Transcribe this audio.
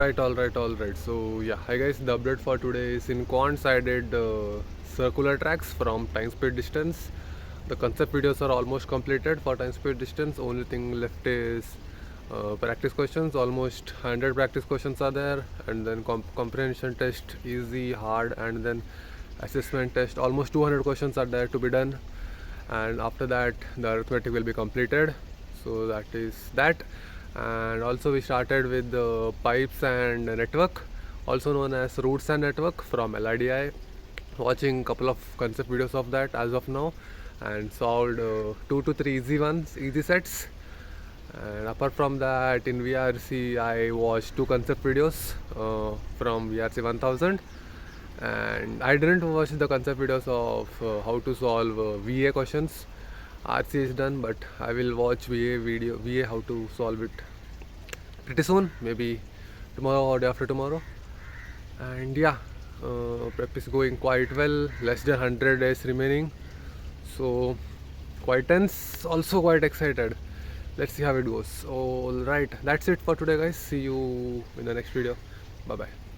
All right. So yeah, hi guys. The update for today is in quants. I did circular tracks from time, speed, distance. The concept videos are almost completed for time, speed, distance. Only thing left is practice questions. Almost 100 practice questions are there, and then comprehension test, easy, hard, and then assessment test. Almost 200 questions are there to be done, and after that the arithmetic will be completed. So that is that. And also we started with the pipes and network, also known as roots and network, from LIDI. Watching couple of concept videos of that as of now, and solved 2 to 3 easy sets. And apart from that, in VRC I watched 2 concept videos from VRC 1000, and I didn't watch the concept videos of how to solve VA questions. RC is done, but I will watch VA how to solve it pretty soon, maybe tomorrow or day after tomorrow. And yeah, prep is going quite well. Less than 100 days remaining, so quite tense, also quite excited. Let's see how it goes. All right, that's it for today guys. See you in the next video. Bye bye.